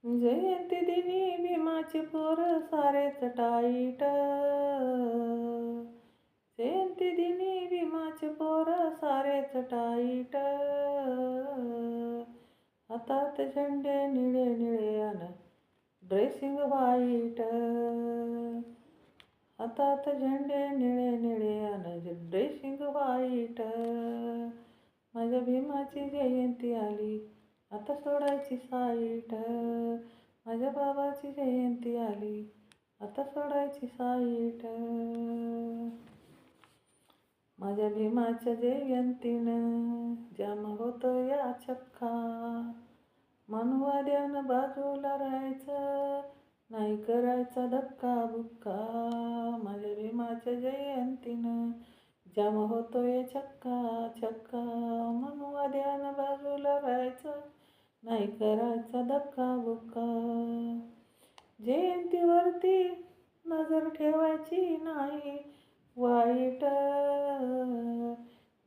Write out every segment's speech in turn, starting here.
जयंती दिनी भीमाचे पोर सारेच टाईट. जयंती दिनी भीमाचे पोर सारेच टाईट. हातात झेंडे निळे निळे अन ड्रेसिंग व्हाईट. हातात झेंडे निळे निळे अन ड्रेसिंग व्हाईट. माझ्या भीमाची जयंती आली, आता सोडायची साईट. माझ्या बाबाची जयंती आली, आता सोडायची साईट. माझ्या भीमाच्या जयंतीनं जाम होतो या चक्का. मनुवाद्यानं बाजूला राहायचं, नाही करायचा धक्का बुक्का. माझ्या भीमाच्या जयंतीनं जाम होतोय चक्का चक्का. मनुवाद्यानं बाजूला राहायचं, नाही करायचा धक्का बुक्का. जयंतीवरती नजर ठेवायची नाही वाईट.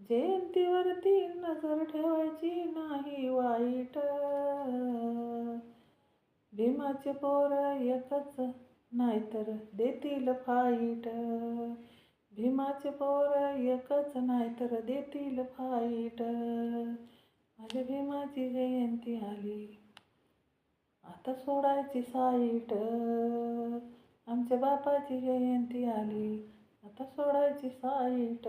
जयंतीवरती नजर ठेवायची नाही वाईट. भीमाचे पोर एकच नाहीतर देतील फाईट. भीमाचे पोर एकच नाहीतर देतील फाईट. माझ्या भीमाची जयंती आली, आता सोडायची साईट. आमच्या बापाची जयंती आली, आता सोडायची साईट.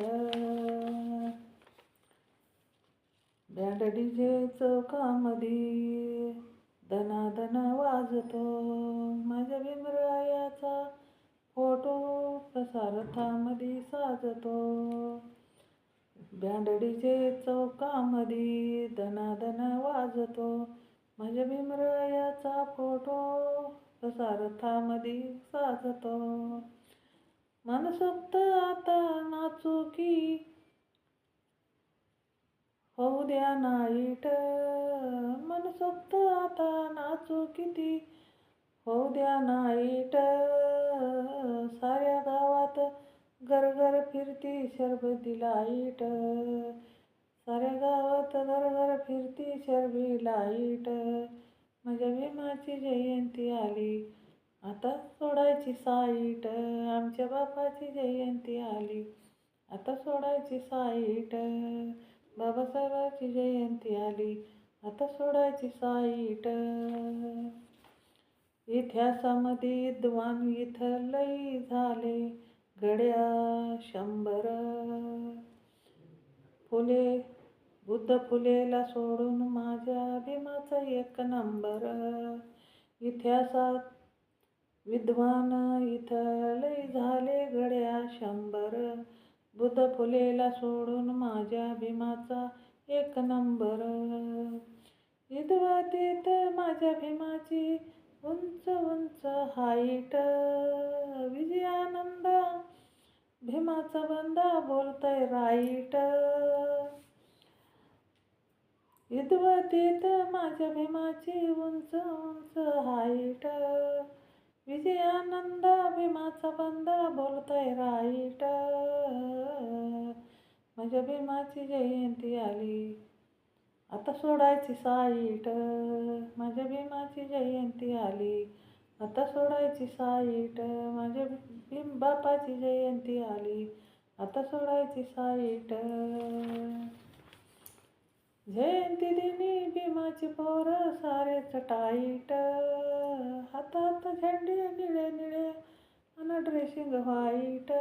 बँड डीजे चौकामध्ये दनादन वाजतो. माझ्या भीमरायाचा फोटो प्रसारथामध्ये साजतो. बँड डीजे चौकामध्ये दनादन वाजतो. माझ्या भीमरायाचा फोटो प्रसारथामध्ये साजतो. मनसोक्त आता नाचू की होऊ द्या नाईट. मनसोक्त आता नाचू किती होऊ द्या नाईट. साऱ्या गावात गरगर फिरती शरबती लाईट. साऱ्या गावात गरगर फिरती शरबती लाईट. माझ्या भीमाची जयंती आली, आता सोडायची साईट. आमच्या बापाची जयंती आली, आता सोडायची साईट. बाबासाहेबाची जयंती आली, आता सोडायची साईट. इतिहासामध्ये विद्वान इथं लई झाले गड्या 100. फुले बुद्ध फुलेला सोडून माझ्या भीमाचा एक नंबर. इतिहासात विद्वान इथं लई झाले गड्या 100. बुद्ध फुलेला सोडून माझ्या भीमाचा एक नंबर. विधवातेत माझ्या भीमाची उंच उंच हाईट. विजयानंद भीमाचा बंदा बोलतय राईट. विधवातेत माझ्या भीमाची उंच उंच हाईट. विजयानंद भीमाचा बंदा बोलतय राईट. माझ्या भीमाची जयंती आली, आता सोडायची साईट. माझ्या भीमाची जयंती आली, आता सोडायची साईट. माझ्या बापाची जयंती आली, आता सोडायची साईट. जयंती दिनी भीमाचे पोर सारेच टाईट. हातात झेंडे निळे निळे अन ड्रेसिंग व्हाईट.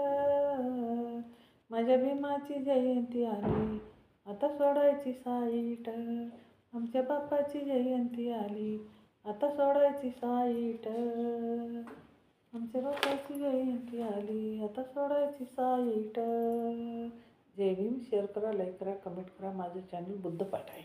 माझ्या भीमाची जयंती आली, आता सोडायची साईट. आमच्या बापाची जयंती आली, आता सोडायची साईट. आमच्या बापाची जयंती आली, आता सोडायची साईट. जय भीम. शेअर करा, लाईक करा, कमेंट करा. माझं चॅनल बुद्धपाठ आहे.